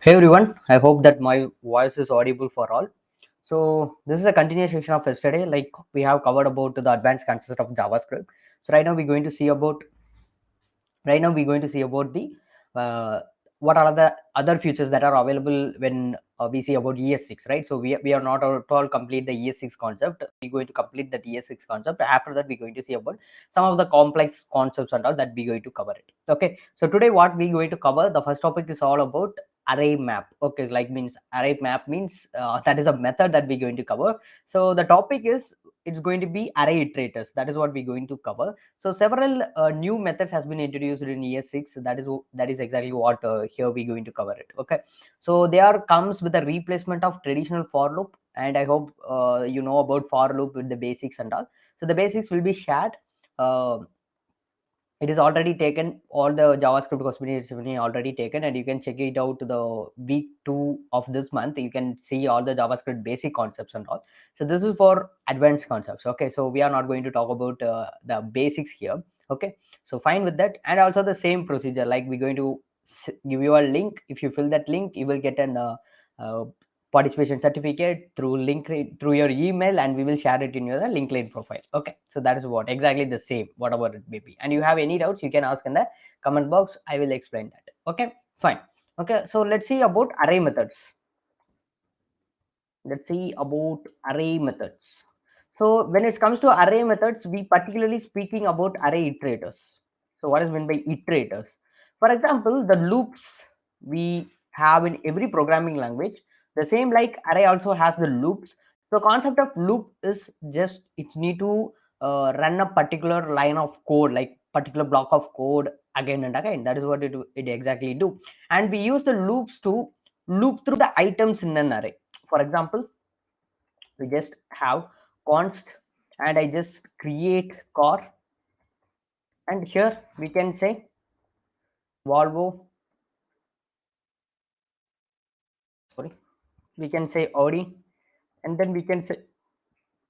Hey everyone, I hope that my voice is audible for all. So this is a continuation of yesterday. Like we have covered about the advanced concept of JavaScript. So right now we're going to see about the uh, what are the other features that are available when we see about ES6, right? So we are not at all complete the ES6 concept. We're going to complete the ES6 concept. After that, we're going to see about some of the complex concepts and all that we're going to cover it. Okay. So today what we're going to cover, the first topic is all about array map. Okay, like means array map means that is a method that we're going to cover. So the topic is it's going to be array iterators. That is what we're going to cover. So several new methods has been introduced in ES6. That is exactly what here we're going to cover it. Okay, so they are comes with a replacement of traditional for loop, and I hope you know about for loop with the basics and all. So the basics will be shared. Uh, it is already taken, all the JavaScript course is already taken, and you can check it out the week 2 of this month. You can see all the JavaScript basic concepts and all. So this is for advanced concepts. Okay, so we are not going to talk about the basics here. Okay, so fine with that. And also the same procedure, like we're going to give you a link. If you fill that link, you will get an uh, participation certificate through through your email, and we will share it in your LinkedIn profile. Okay, so that is what exactly the same, whatever it may be. And you have any doubts, you can ask in the comment box. I will explain that. Okay, fine. Okay, so let's see about array methods. Let's see about array methods. So when it comes to array methods, we particularly speaking about array iterators. So what is meant by iterators? For example, the loops we have in every programming language, the same like array also has the loops. So concept of loop is just it need to run a particular line of code, like particular block of code again and again. That is what it exactly do. And we use the loops to loop through the items in an array. For example, we just have const, and I just create car, and here we can say volvo, sorry, we can say audi, and then we can say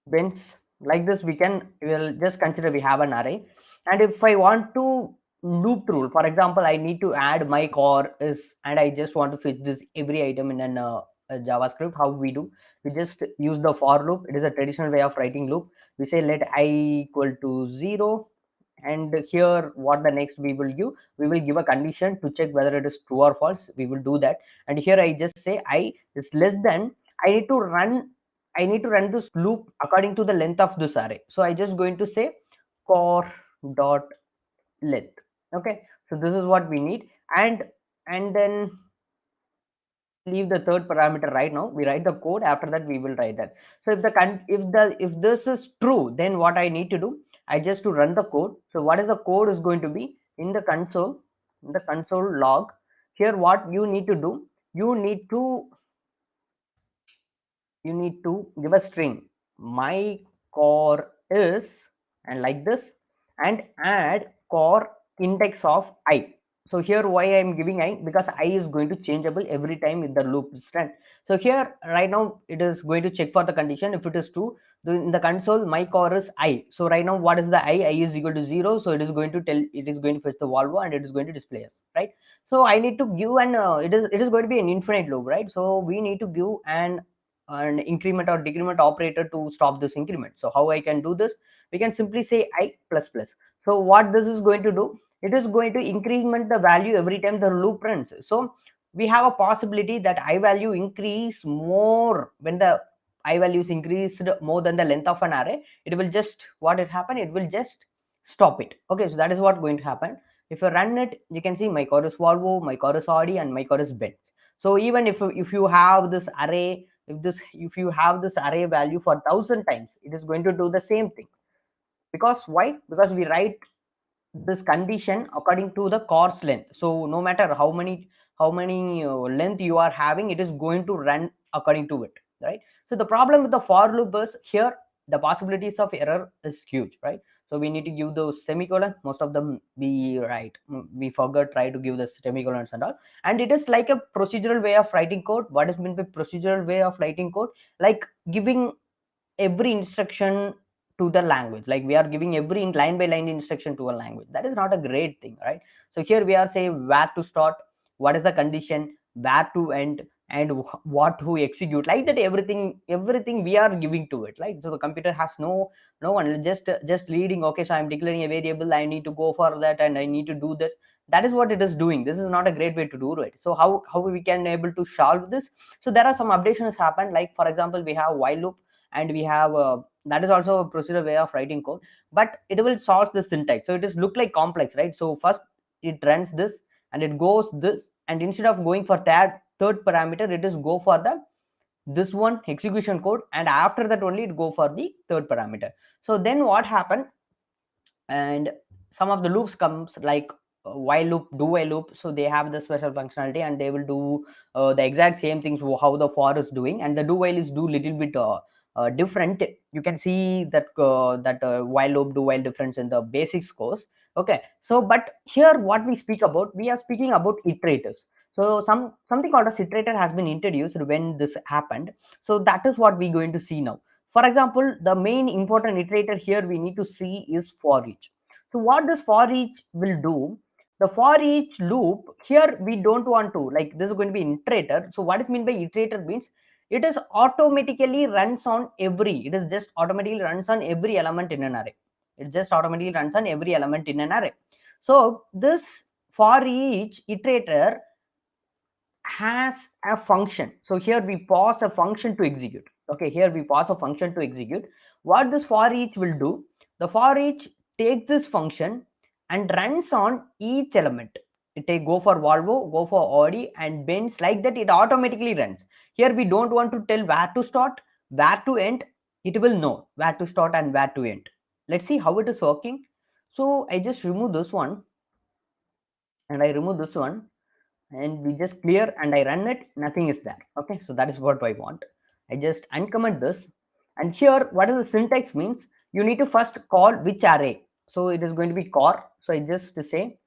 benz. Like this we'll just consider we have an array. And if I want to loop rule, for example, I need to add my car is, and I just want to fetch this every item in an a JavaScript. How we do, we just use the for loop. It is a traditional way of writing loop. We say let I equal to 0, and here what the next we will give a condition to check whether it is true or false. We will do that. And here I just say I is less than, i need to run I need to run this loop according to the length of this array. So I just going to say core dot length. Okay, so this is what we need. And then leave the third parameter. Right now we write the code, after that we will write that. So if this is true, then what I need to do, I just to run the code. So what is the code is going to be in the console, log. Here what you need to do, you need to give a string my core is, and like this, and add core index of I. So here why I am giving I, because I is going to changeable every time with the loop is run. So here right now it is going to check for the condition. If it is true, in the console my core is I. So right now what is the I is equal to 0. So it is going to fetch the Volvo, and it is going to display us, right? So I need to give an it is going to be an infinite loop, right? So we need to give an increment or decrement operator to stop this increment. So how I can do this, we can simply say I plus plus. So what this is going to do, it is going to increment the value every time the loop runs. So we have a possibility that I value increase more when the I value is increased more than the length of an array. It will just, what it happen, it will just stop it. Okay, so that is what going to happen. If you run it, you can see my core is Volvo, my core is Audi, and my core is Benz. So even if you have this array, if you have this array value for 1000 times, it is going to do the same thing. Because why? Because we write this condition according to the course length. So no matter how many length you are having, it is going to run according to it, right? So the problem with the for loop is here the possibilities of error is huge, right? So we need to give those semicolon. Most of them we forgot try to give the semicolons and all. And it is like a procedural way of writing code. What is meant by procedural way of writing code? Like giving every instruction to the language, like we are giving every line by line instruction to a language. That is not a great thing, right? So here we are saying where to start, what is the condition, where to end, and what to execute, like that. Everything we are giving to it, like, so the computer has no one just leading. Okay, so I'm declaring a variable, I need to go for that, and I need to do this. That is what it is doing. This is not a great way to do it. So how we can able to solve this? So there are some updations happen, like for example we have while loop, and we have that is also a procedural way of writing code, but it will solve the syntax. So it is look like complex, right? So first it runs this, and it goes this, and instead of going for third parameter, it is go for the this one execution code, and after that only it go for the third parameter. So then what happened, and some of the loops comes like while loop, do while loop. So they have the special functionality, and they will do the exact same things how the for is doing, and the do while is do little bit different. You can see that while loop, do while difference in the basics course. Okay, so but here what we speak about, we are speaking about iterators. So something called as iterator has been introduced when this happened. So that is what we're going to see now. For example, the main important iterator here we need to see is for each. So what this for each will do, the for each loop here, we don't want to, like, this is going to be iterator. So what is mean by iterator means it is automatically runs on every, it is just automatically runs on every element in an array. It just automatically runs on every element in an array. So this for each iterator has a function. So here we pass a function to execute. Okay, here we pass a function to execute. What this for each will do, the for each take this function and runs on each element. It take go for Volvo, go for Audi, and Benz, like that. It automatically runs. Here we don't want to tell where to start, where to end. It will know where to start and where to end. Let's see how it is working. So I just remove this one, and I remove this one, and we just clear, and I run it, nothing is there. Okay, so that is what I want. I just uncomment this, and here what is the syntax means, you need to first call which array. So it is going to be core. So I just say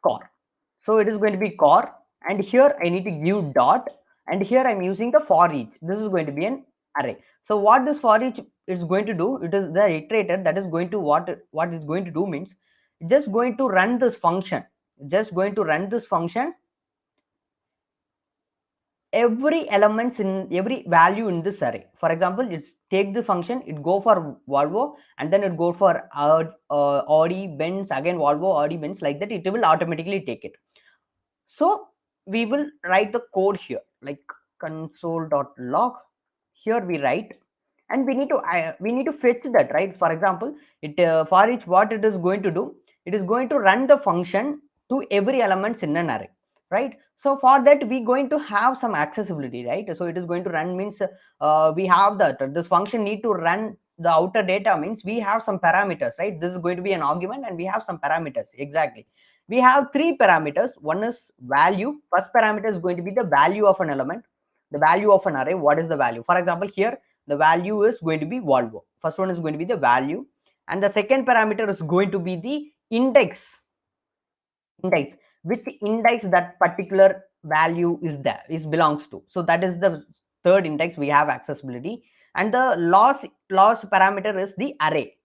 core. So it is going to be core, and here I need to give dot, and here I'm using the for each. This is going to be an array. So what this for each is going to do, it is the iterator that is going to what it's going to do means, just going to run this function, just going to run this function every elements in every value in this array. For example, it's take the function, it go for Volvo, and then it go for Audi, Benz, again Volvo, Audi, Benz, like that. It will automatically take it. So we will write the code here, like console.log. Here we write, and we need to fetch that, right? For example, it for each, what it is going to do, it is going to run the function to every elements in an array, right? So for that we going to have some accessibility, right? So it is going to run means we have that this function need to run the outer data means we have some parameters, right? This is going to be an argument, and we have some parameters. Exactly, we have three parameters. One is value. First parameter is going to be the value of an element, the value of an array. What is the value? For example, here the value is going to be Volvo. First one is going to be the value, and the second parameter is going to be the index. Which index that particular value is there, is belongs to. So that is the third index we have accessibility. And the last parameter is the array.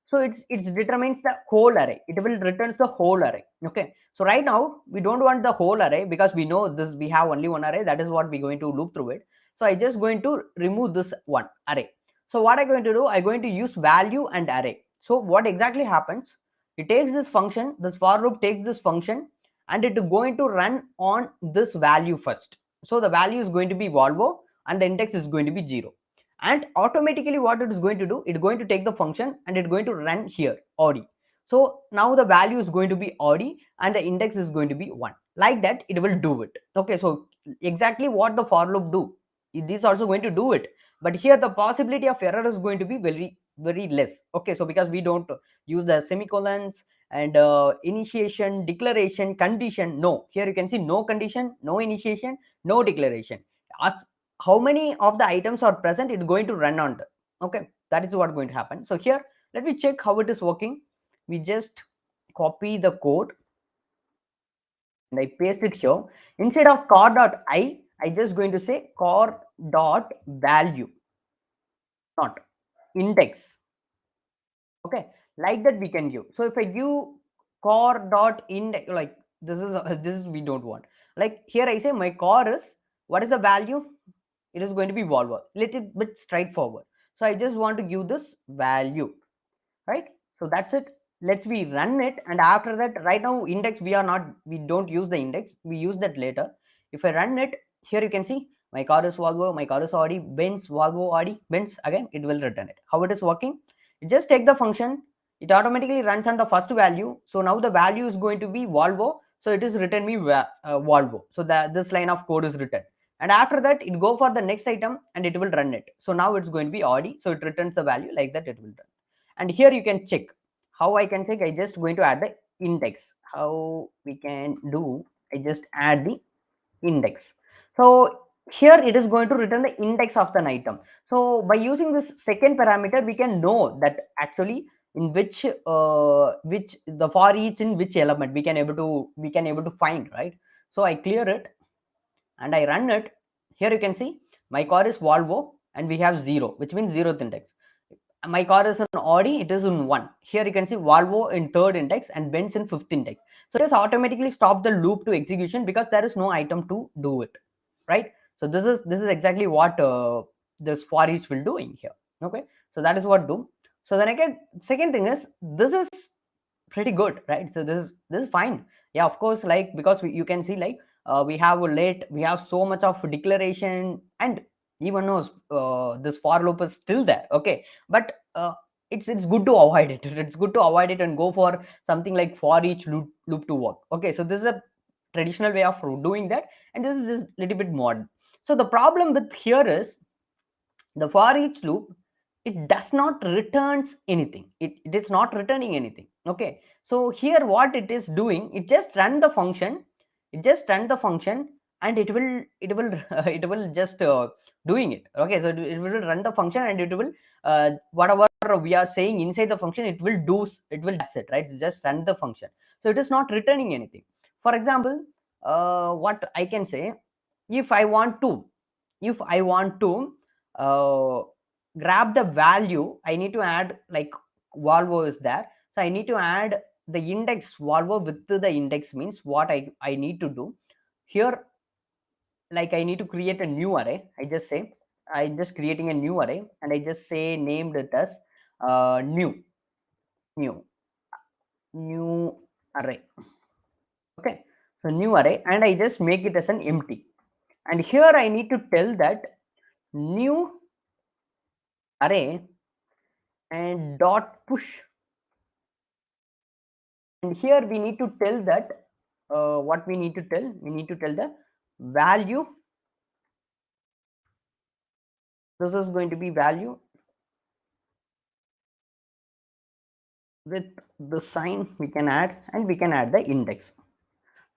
So it determines the whole array. It will returns the whole array. Okay, so right now we don't want the whole array, because we know this, we have only one array. That is what we're going to loop through it. So I just going to remove this one array. So what I'm going to do, I'm going to use value and array. So what exactly happens, it takes this function, this for loop takes this function, and it is going to run on this value first. So the value is going to be Volvo, and the index is going to be 0. And automatically what it is going to do, it's going to take the function, and it's going to run here Audi. So now the value is going to be Audi, and the index is going to be 1. Like that it will do it. Okay, so exactly what the for loop do, it is also going to do it. But here the possibility of error is going to be very less. Okay, so because we don't use the semicolons and initiation, declaration, condition. No, here you can see no condition, no initiation, no declaration. As how many of the items are present, it's going to run on the. Okay, that is what going to happen. So here let me check how it is working. We just copy the code, and I paste it here. Instead of car.I just going to say car.value, not index. Okay, like that we can give. So if I give core dot index, like this is we don't want. Like here I say my car is, what is the value? It is going to be Volvo, little bit straightforward. So I just want to give this value, right? So that's it. Let's we run it, and after that, right now index we don't use the index, we use that later. If I run it, here you can see my car is Volvo, my car is Audi, Benz, Volvo, Audi, Benz. Again it will return it. How it is working? You just take the function, it automatically runs on the first value. So now the value is going to be Volvo, so it is written me Volvo. So that this line of code is written, and after that it go for the next item and it will run it. So now it's going to be Audi, so it returns the value like that, it will run. And here you can check how I can check. I just going to add the index. How we can do? I just add the index. So here it is going to return the index of an item. So by using this second parameter, we can know that actually in which the for each in which element we can able to find, right? So I clear it and I run it. Here you can see my car is Volvo and we have 0, which means 0th index. My car is an Audi, it is in 1. Here you can see Volvo in 3rd index and Benz in 5th index. So just automatically stop the loop to execution because there is no item to do it, right? So this is exactly what this for each will do in here. Okay, so that is what do. So then again, second thing is, this is pretty good, right? So this is fine. Yeah, of course, like because you can see like we have so much of declaration, and even knows this for loop is still there. Okay, but it's good to avoid it. It's good to avoid it and go for something like for each loop to work. Okay, so this is a traditional way of doing that, and this is just little bit modern. So the problem with here is the for each loop, it does not returns anything. It is not returning anything. Okay, so here what it is doing, it just run the function, and it will it will just doing it. Okay, so it will run the function and it will whatever we are saying inside the function, it will do it, right? It's just run the function, so it is not returning anything. For example, what I can say, if I want to uh, grab the value, I need to add, like Volvo is there, so I need to add the index Volvo with the index. Means what I need to do here, like I need to create a new array. I just creating a new array, and I just say named it as new new new array. Okay, so new array, and I just make it as an empty, and here I need to tell that new array and dot push, and here we need to tell that what we need to tell, the value. This is going to be value with the sign we can add, and we can add the index.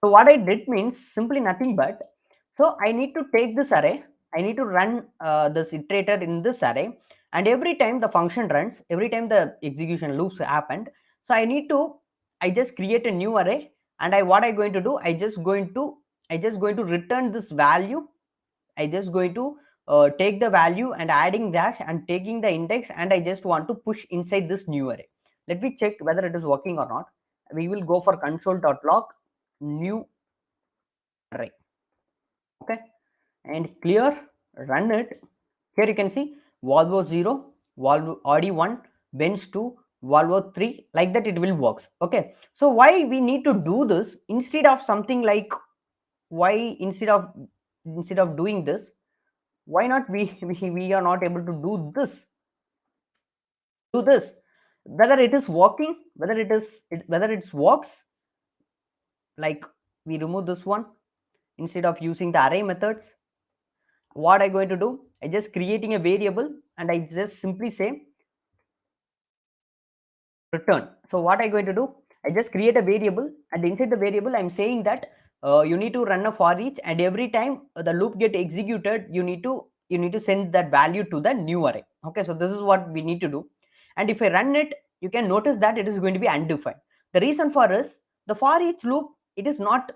So what I did means simply nothing but, so I need to take this array, I need to run this iterator in this array, and every time the function runs, every time the execution loops happened, so I just create a new array, and what I going to do, I just going to return this value. I just going to take the value and adding dash and taking the index, and I just want to push inside this new array. Let me check whether it is working or not. We will go for console.log new array. Okay, and clear, run it. Here you can see Volvo 0, Volvo Audi 1, Benz 2, Volvo 3, like that it will works. Okay, so why we need to do this instead of something like, why instead of doing this, why not we are not able to do this, whether it is working, whether it works, like we remove this one. Instead of using the array methods, what I going to do, I just creating a variable, and I just simply say return. So what I going to do, I just create a variable, and inside the variable I'm saying that you need to run a for each, and every time the loop get executed, you need to send that value to the new array. Okay, so this is what we need to do. And if I run it, you can notice that it is going to be undefined. The reason for is, the for each loop, it is not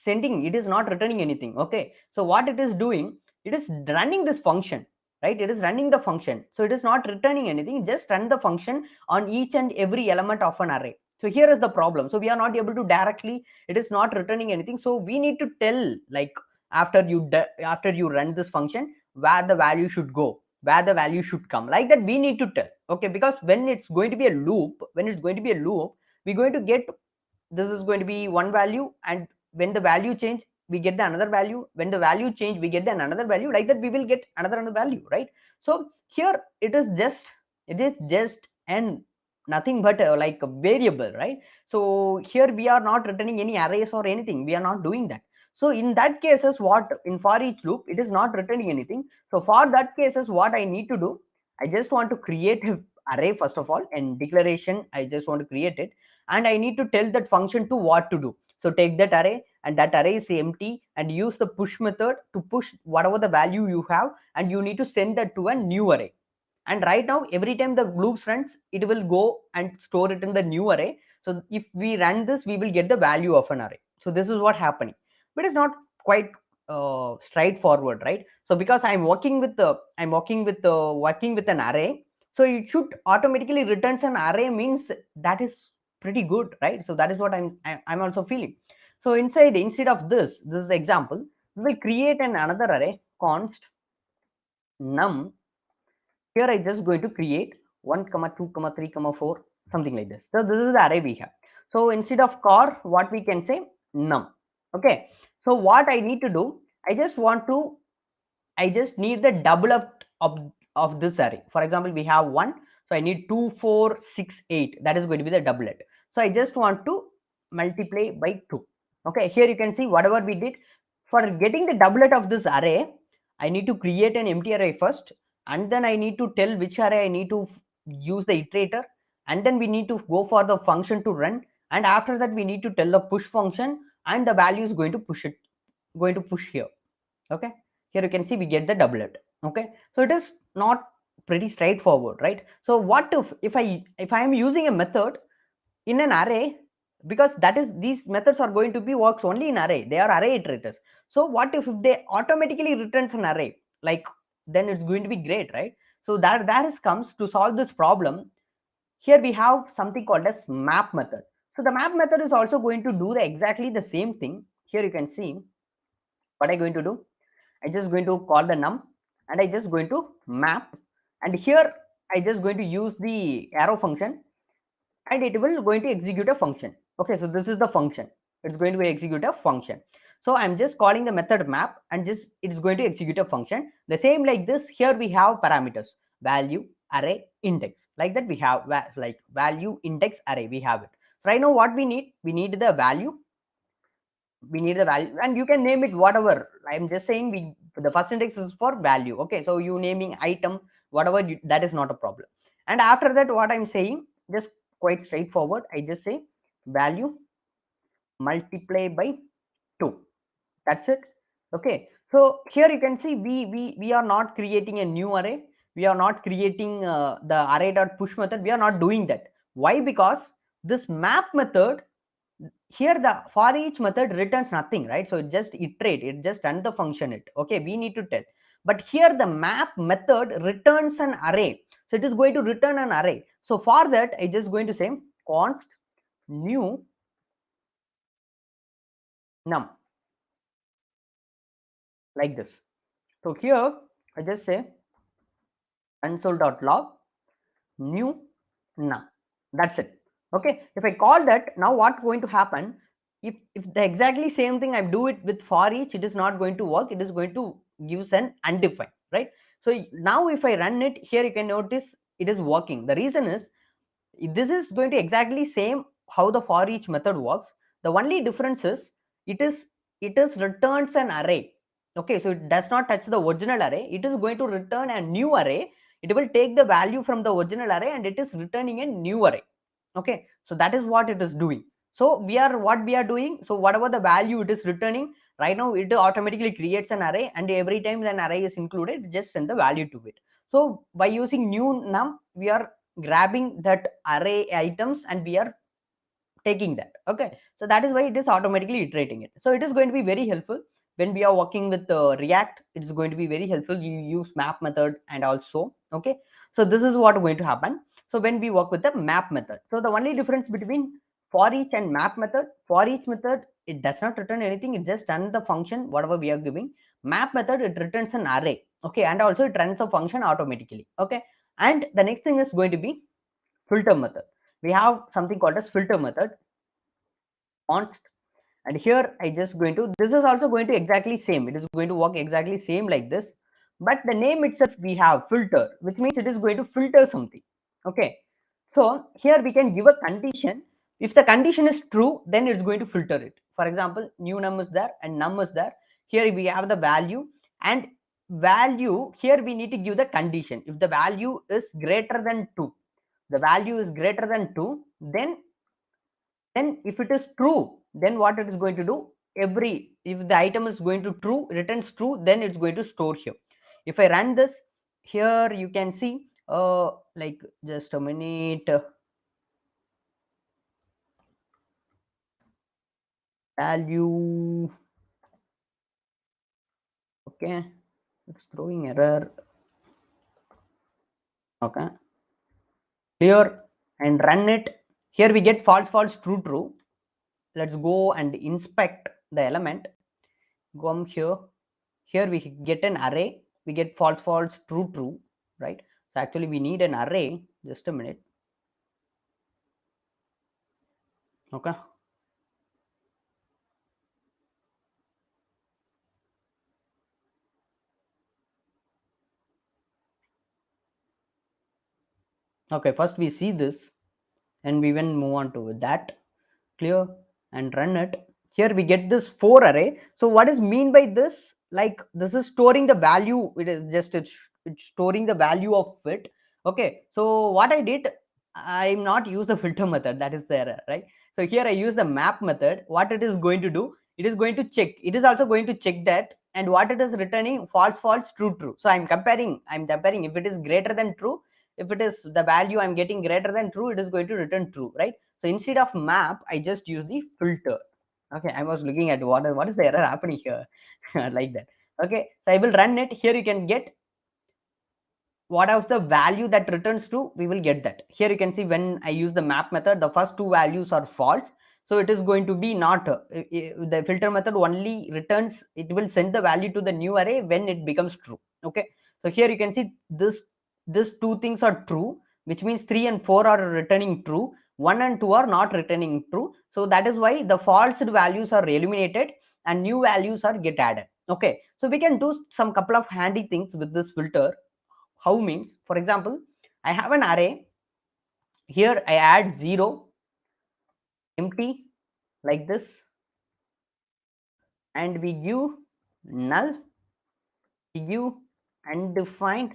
returning anything. Okay, so what it is doing, it is running this function, right? It is running the function, so it is not returning anything. Just run the function on each and every element of an array. So here is the problem. So we are not able to directly, it is not returning anything. So we need to tell, like, after you run this function, where the value should go, where the value should come, like that we need to tell. Okay, because when it's going to be a loop, we're going to get, this is going to be one value, and when the value change, we get the another value, when the value change, we get the another value, like that we will get another value, right? So here it is just an nothing but like a variable, right? So here we are not returning any arrays or anything, we are not doing that. So in that cases, what in for each loop, it is not returning anything. So for that cases, what I need to do, I just want to create an array first of all, and declaration, I just want to create it, and I need to tell that function to what to do. So take that array, and that array is empty, and use the push method to push whatever the value you have, and you need to send that to a new array. And right now, every time the loops runs, it will go and store it in the new array. So if we run this, we will get the value of an array. So this is what happening, but it's not quite straightforward, right? So because working with an array, so it should automatically returns an array, means that is pretty good, right? So that is what I'm also feeling. So instead of this is example, we will create another array, const num. Here I just going to create 1 comma 2 comma 3 comma 4, something like this. So this is the array we have. So instead of car, what we can say, num. Okay, so what I need to do, I just need the double of this array. For example, we have 1, so I need 2 4 6 8, that is going to be the doublet. So I just want to multiply by 2. Okay, here you can see whatever we did. For getting the doublet of this array, I need to create an empty array first, and then I need to tell which array I need to use the iterator, and then we need to go for the function to run, and after that we need to tell the push function, and the value is going to push here. Okay, here you can see we get the doublet. Okay, so it is not pretty straightforward, right? So what if I am using a method in an array, because that is, these methods are going to be works only in array, they are array iterators. So what if they automatically returns an array, like, then it's going to be great, right? So that is comes to solve this problem. Here we have something called as map method. So the map method is also going to do exactly the same thing. Here you can see what I'm going to do. I just going to call the num, and I just going to map, and here I just going to use the arrow function, and it will going to execute a function. Okay, so this is the function, it's going to execute a function. So I'm just calling the method map, and just it's going to execute a function. The same like this, here we have parameters, value, array, index, like that we have like value, index, array, we have it. So right now what we need the value, and you can name it whatever. I'm just saying the first index is for value. Okay, so you naming item whatever that is not a problem. And after that, what I'm saying, just quite straightforward, I just say value multiply by 2, that's it. Okay, so here you can see we are not creating a new array, we are not creating the array dot push method, we are not doing that. Why? Because this map method, here the for each method returns nothing, right? So it just iterate, it just run the function it. Okay, we need to tell, but here the map method returns an array, so it is going to return an array. So for that, I just going to say const new num, like this. So here I just say console.log new num, that's it. Okay, if I call that, now what's going to happen, if the exactly same thing I do it with for each, it is not going to work, it is going to give an undefined, right? So now if I run it, here you can notice it is working. The reason is, this is going to exactly same how the for each method works. The only difference is it is returns an array. Okay, so it does not touch the original array, it is going to return a new array. It will take the value from the original array, and it is returning a new array. Okay, so that is what it is doing. So what we are doing, so whatever the value it is returning, right now it automatically creates an array, and every time an array is included, just send the value to it. So by using new num, we are grabbing that array items, and we are taking that. Okay, so that is why it is automatically iterating it. So it is going to be very helpful when we are working with React. It is going to be very helpful, you use map method and also. Okay, so this is what going to happen. So when we work with the map method, so the only difference between for each and map method. For each method, it does not return anything, it just runs the function whatever we are giving. Map method, it returns an array, okay, and also it runs the function automatically, okay. And the next thing is going to be filter method. We have something called as filter method, const, and here I just going to, this is also going to exactly same, it is going to work exactly same like this, but the name itself we have filter, which means it is going to filter something, okay. So here we can give a condition. If the condition is true, then it's going to filter it. For example, new num is there and num is there. Here we have the value, and value, here we need to give the condition. If the value is greater than 2, the value is greater than 2, then if it is true, then what it is going to do, every, if the item is going to true, returns true, then it's going to store here. If I run this, here you can see, like, just a minute, value, okay, it's throwing error, okay, here, and run it. Here we get false false true true. Let's go and inspect the element. Come here, here we get an array, we get false false true true, right? So actually we need an array, just a minute, okay. Okay, first we see this and we will move on to that. Clear, and run it. Here we get this 4 array. So what is mean by this? Like, this is storing the value, it is just it's storing the value of it, okay. So what I did, I'm not use the filter method, that is the error, right? So here I use the map method. What it is going to do, it is going to check, it is also going to check that, and what it is returning, false false true true. So I'm comparing if it is greater than true, if it is the value I'm getting greater than true, it is going to return true, right? So instead of map, I just use the filter. Okay, I was looking at what is the error happening here, like that. Okay, so I will run it. Here you can get what else the value that returns true, we will get that. Here you can see when I use the map method, the first two values are false. So it is going to be not, the filter method only returns, it will send the value to the new array when it becomes true. Okay, so here you can see this two things are true, which means 3 and 4 are returning true, 1 and 2 are not returning true. So that is why the false values are eliminated and new values are get added. Okay, so we can do some couple of handy things with this filter. How means, for example, I have an array, here I add 0, empty, like this, and we give null, we give undefined,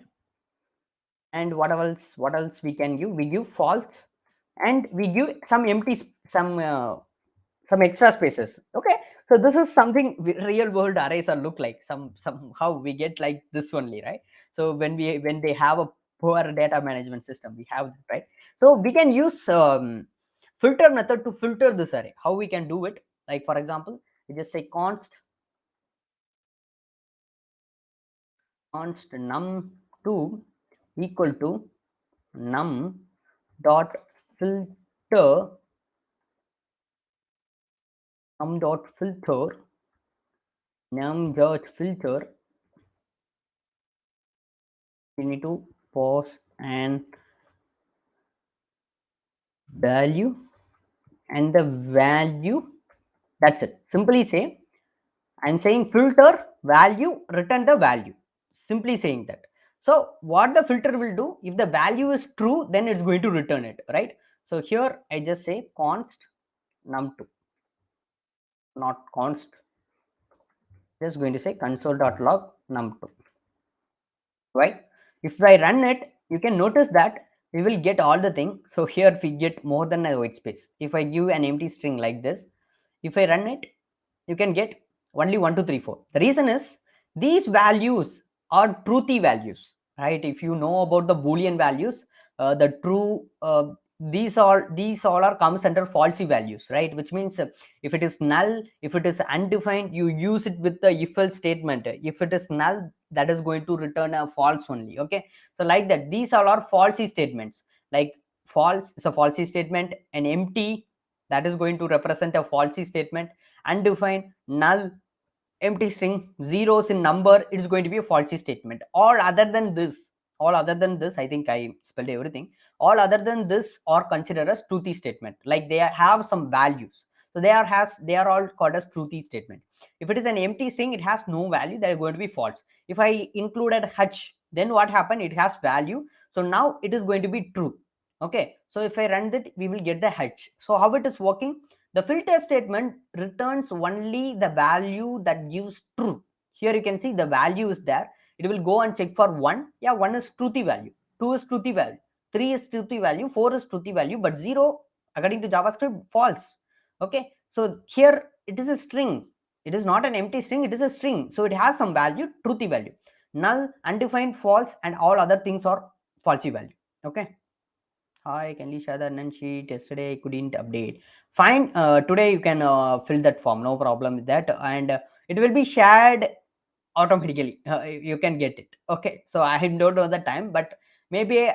and what else we can give, we give false, and we give some empty, some extra spaces. Okay, so this is something real world arrays are look like, somehow we get like this only, right? So when they have a poor data management system, we have that, right? So we can use filter method to filter this array. How we can do it? Like, for example, we just say const num2 equal to num dot filter num dot filter we need to pause and value and the value, that's it. Simply say, I'm saying filter value, return the value, simply saying that. So what the filter will do, if the value is true, then it's going to return it, right? So here I just say const num2, not const, just going to say console.log num2, right? If I run it, you can notice that we will get all the thing. So here we get more than a white space. If I give an empty string like this, if I run it, you can get only 1 2 3 4. The reason is these values are truthy values, right? If you know about the boolean values, the true, these all are comes under falsy values, right? Which means if it is null, if it is undefined, you use it with the if else statement. If it is null, that is going to return a false only. Okay, so like that, these all are falsy statements. Like false is a falsy statement, and empty that is going to represent a falsy statement. Undefined, null, empty string, zeros in number, it is going to be a falsy statement. All other than this, I think I spelled everything. All other than this are considered as truthy statement, like they have some values. So they are all called as truthy statement. If it is an empty string, it has no value, they are going to be false. If I included h, then what happened? It has value, so now it is going to be true. Okay, so if I run that, we will get the h. So how it is working? The filter statement returns only the value that gives true. Here you can see the value is there. It will go and check for 1. Yeah, 1 is truthy value, 2 is truthy value, 3 is truthy value, 4 is truthy value, but 0 according to JavaScript false. Okay, so here it is a string. It is not an empty string, it is a string. So it has some value, truthy value. Null, undefined, false, and all other things are falsy value. Okay. Hi, can you share the none sheet? Yesterday I couldn't update. Fine. Today you can fill that form. No problem with that, and it will be shared automatically. You can get it. Okay. So I don't know the time, but maybe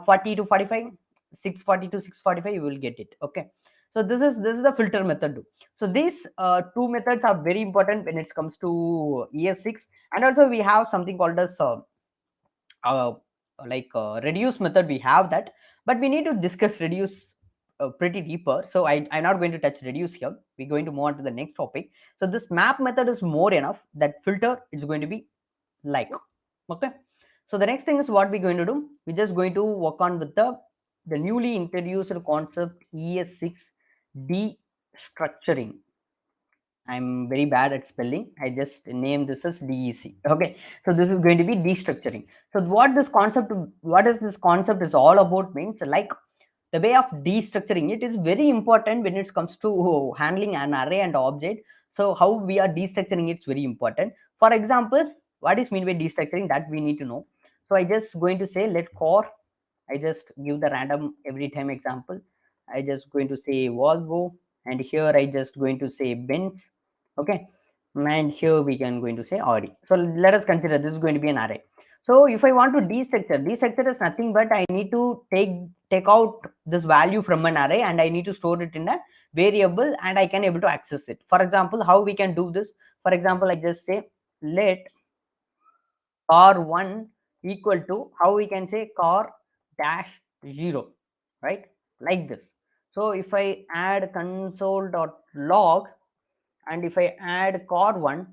40 to 45, 640 to 645, you will get it. Okay. So this is the filter method too. So these two methods are very important when it comes to ES6, and also we have something called as reduce method. We have that, but we need to discuss reduce pretty deeper, so I'm not going to touch reduce here. We're going to move on to the next topic. So this map method is more enough. That filter is going to be like, okay. So the next thing is what we're going to do. We're just going to work on with the newly introduced concept ES6 destructuring. I'm very bad at spelling. I just named this as DEC. Okay, so this is going to be destructuring. So what is this concept is all about means, like the way of destructuring it is very important when it comes to handling an array and object. So how we are destructuring it's very important. For example, what is mean by destructuring, that we need to know. So I just going to say let core. I just give the random every time example. I just going to say Volvo, and here I just going to say Benz. Okay, and here we can going to say Audi. So let us consider this is going to be an array. So if I want to destructure is nothing but I need to take out this value from an array, and I need to store it in a variable, and I can able to access it. For example, how we can do this? For example, I just say let car1 equal to, how we can say, car dash 0, right? Like this. So if I add console.log, and if I add car1,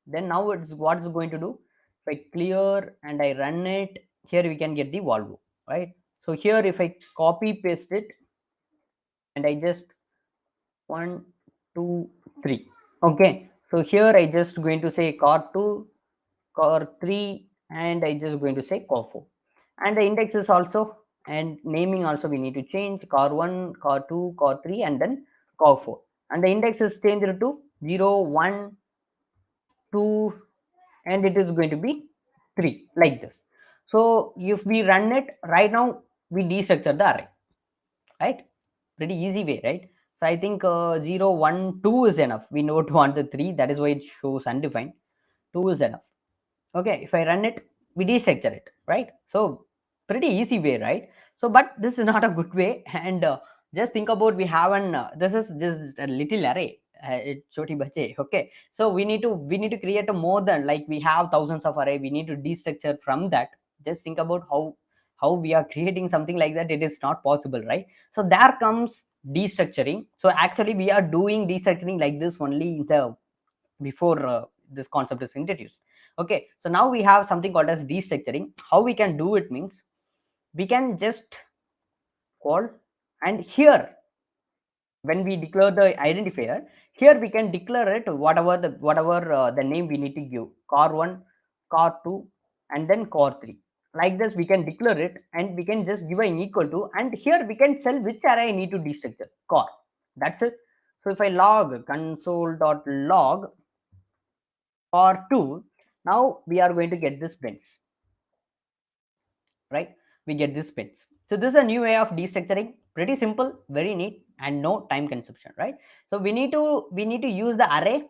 then now it's what it's going to do. If I clear and I run it, here we can get the Volvo, right? So here if I copy paste it, and I just 1 2 3, okay. So here I just going to say car2, car3, and I just going to say car4, and the index is also, and naming also we need to change car1, car2, car3, and then car4, and the index is changed to 0 1 2, and it is going to be 3, like this. So if we run it right now, we destructure the array, right? Pretty easy way, right? So I think 0 1 2 is enough. We don't want the 3, that is why it shows undefined. 2 is enough. Okay, if I run it, we destructure it, right? So pretty easy way, right? So but this is not a good way, and just think about, we have an this is just a little array, it's choti bache. Okay, so we need to create a more than, like we have thousands of array, we need to destructure from that. Just think about how we are creating something like that. It is not possible, right? So there comes destructuring. So actually we are doing destructuring like this only in the before this concept is introduced. Okay, so now we have something called as destructuring. How we can do it means, we can just call, and here when we declare the identifier, here we can declare it whatever the name we need to give, car1, car2, and then car3. Like this we can declare it, and we can just give an equal to, and here we can tell which array I need to destructure, car. That's it. So if I log console.log car2, now we are going to get this Benz, right? We get this Benz. So this is a new way of destructuring. Pretty simple, very neat, and no time consumption, right? So we need to use the array,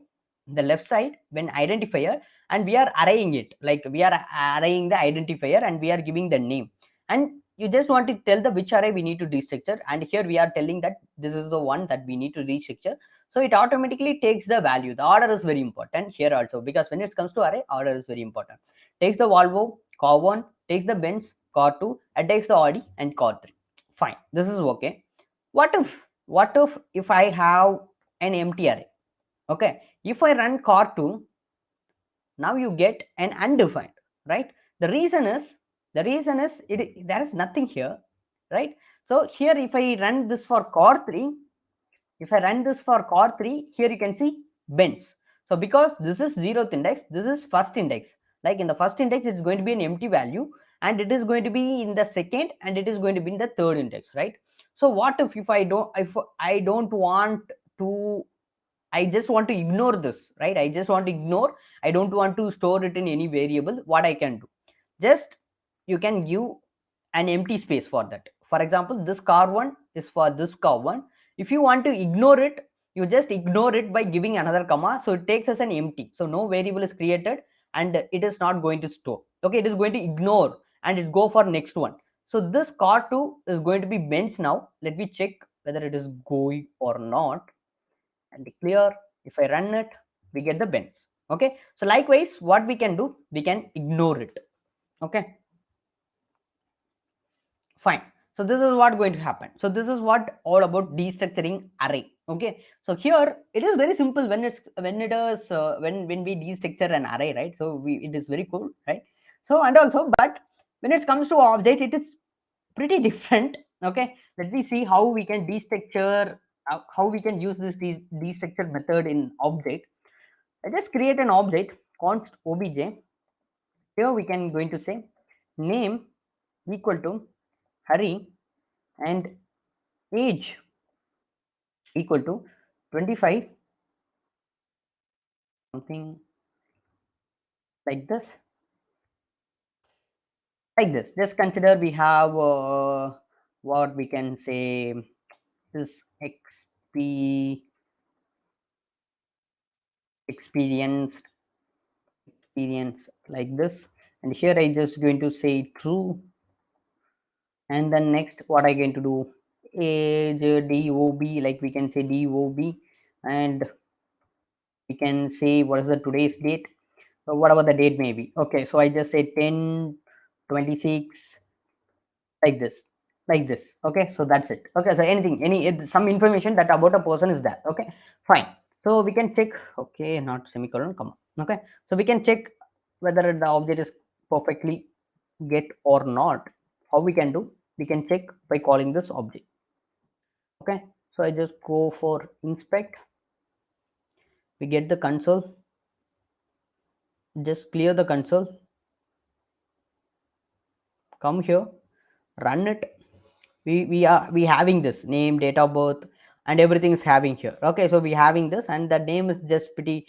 the left side, when identifier, and we are arraying it, like we are arraying the identifier, and we are giving the name. And you just want to tell the which array we need to destructure, and here we are telling that this is the one that we need to destructure. So it automatically takes the value. The order is very important here also, because when it comes to array, order is very important. Takes the Volvo car1, takes the Benz car2, and takes the Audi and car3. Fine, this is okay. What if I have an empty array? Okay, if I run car2, now you get an undefined, right? The reason is there is nothing here, right? So here if I run this for car3, here you can see Benz. So because this is 0th index, this is first index. Like in the first index, it's going to be an empty value, and it is going to be in the second, and it is going to be in the third index, right? So what if I don't want to, I just want to ignore this, right? I just want to ignore, I don't want to store it in any variable. What I can do, just you can give an empty space for that. For example, this car1 is for this car1. If you want to ignore it, you just ignore it by giving another comma, so it takes as an empty, so no variable is created, and it is not going to store. Okay, it is going to ignore and it go for next one. So this car2 is going to be Benz. Now let me check whether it is going or not, and clear. If I run it, we get the Benz. Okay, so likewise what we can do, we can ignore it. Okay, fine. So this is what going to happen. So this is what all about destructuring array. Okay, so here it is very simple when we destructure an array, right? So it is very cool, right? So and also, but when it comes to object, it is pretty different. Okay, let me see how we can destructure, how we can use this destructure method in object. I just create an object const obj. Here we can going to say name equal to Hari and age equal to 25, something like this. Just consider we have what we can say, this experience like this, and here I just going to say true, and then next what I going to do, age dob, like we can say dob, and we can say what is the today's date, so whatever the date may be. Okay, so I just say 10/26, like this. Okay, so that's it. Okay, so some information that about a person is that. Okay, fine. So we can check, okay, not semicolon, comma. Okay, so we can check whether the object is perfectly get or not. How we can do, we can check by calling this object. Okay, so I just go for inspect, we get the console, just clear the console, come here, run it. We having this name, date of birth, and everything is having here. Okay, so we having this, and the name is just pretty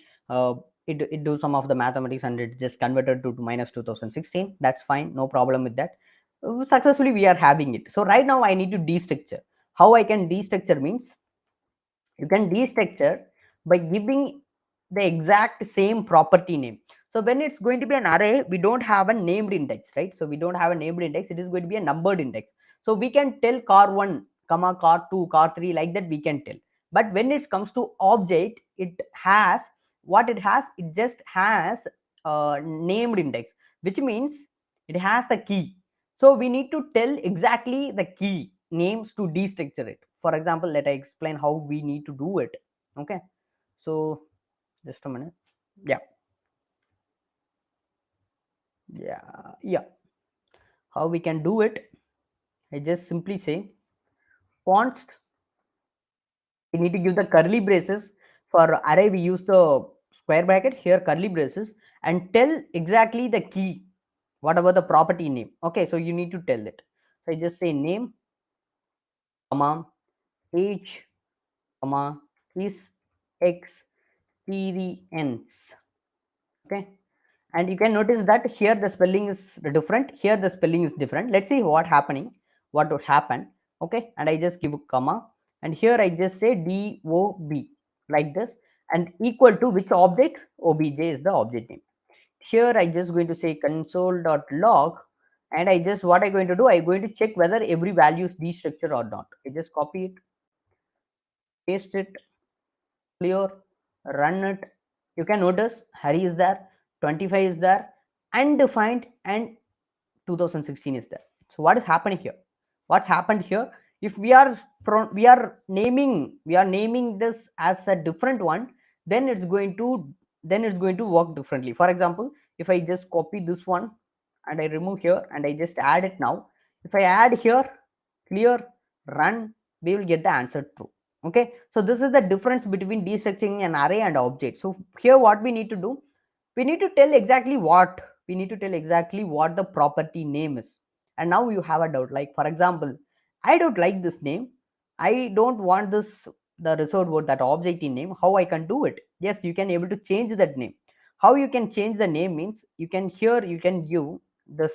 it do some of the mathematics, and it just converted to minus 2016. That's fine, no problem with that. Successfully we are having it. So right now I need to destructure. How I can destructure means, you can destructure by giving the exact same property name. So when it's going to be an array, we don't have a named index, right? So we don't have a named index, it is going to be a numbered index. So we can tell car1 comma car2 car3, like that we can tell. But when it comes to object, it has what it has, it just has a named index, which means it has the key. So we need to tell exactly the key names to destructure it. For example, let I explain how we need to do it. Okay, so just a minute. Yeah, how we can do it, I just simply say const, we need to give the curly braces. For array we use the square bracket, here curly braces, and tell exactly the key, whatever the property name. Okay, so you need to tell it. So I just say name comma age comma is experience. Okay, and you can notice that here the spelling is different, here the spelling is different. Let's see what would happen. Okay, and I just give a comma, and here I just say dob, like this, and equal to which object, obj is the object name. Here I just going to say console.log, and I just, what I'm going to do, I'm going to check whether every value is destructured or not. I just copy it, paste it, clear, run it. You can notice Hari is there, 25 is there, undefined, and 2016 is there. So what is happening here? What's happened here? If we are naming this as a different one, then it's going to work differently. For example, if I just copy this one and I remove here and I just add it now, if I add here, clear, run, we will get the answer true. Okay, so this is the difference between destructuring an array and object. So here what we need to do, we need to tell exactly what the property name is. And now you have a doubt, like for example, I don't like this name, I don't want this, the reserved word, that object in name. How I can do it? Yes, you can able to change that name. How you can change the name means, you can give this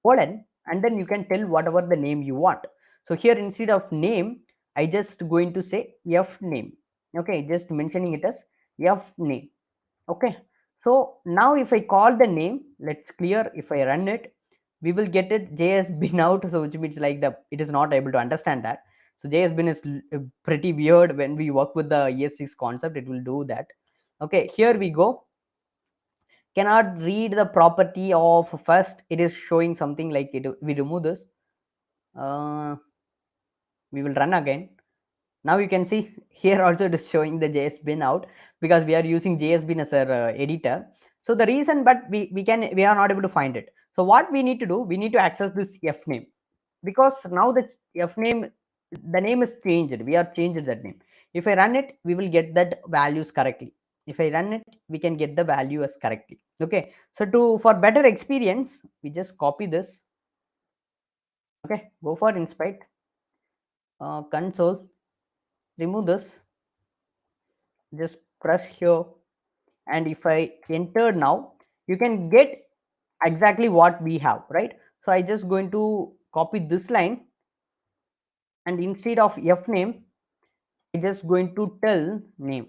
colon, and then you can tell whatever the name you want. So here instead of name, I just going to say f name. Okay, just mentioning it as f name. Okay, so now if I call the name, let's clear, if I run it, we will get it js bin out. So which means like it is not able to understand that. So js bin is pretty weird. When we work with the ES6 concept, it will do that. Okay, here we go. Cannot read the property of first, it is showing something like it. We remove this, we will run again. Now you can see here also it is showing the js bin out, because we are using js bin as our editor. So the reason, but we are not able to find it. So what we need to do, we need to access this f name, because now the f name, the name is changed, we are changed that name. If I run it, we will get that values correctly. If I run it, we can get the value as correctly. Okay, so for better experience, we just copy this. Okay, go for inspect, console, remove this, just press here, and if I enter now, you can get exactly what we have, right? So I just going to copy this line, and instead of f name, I just going to tell name.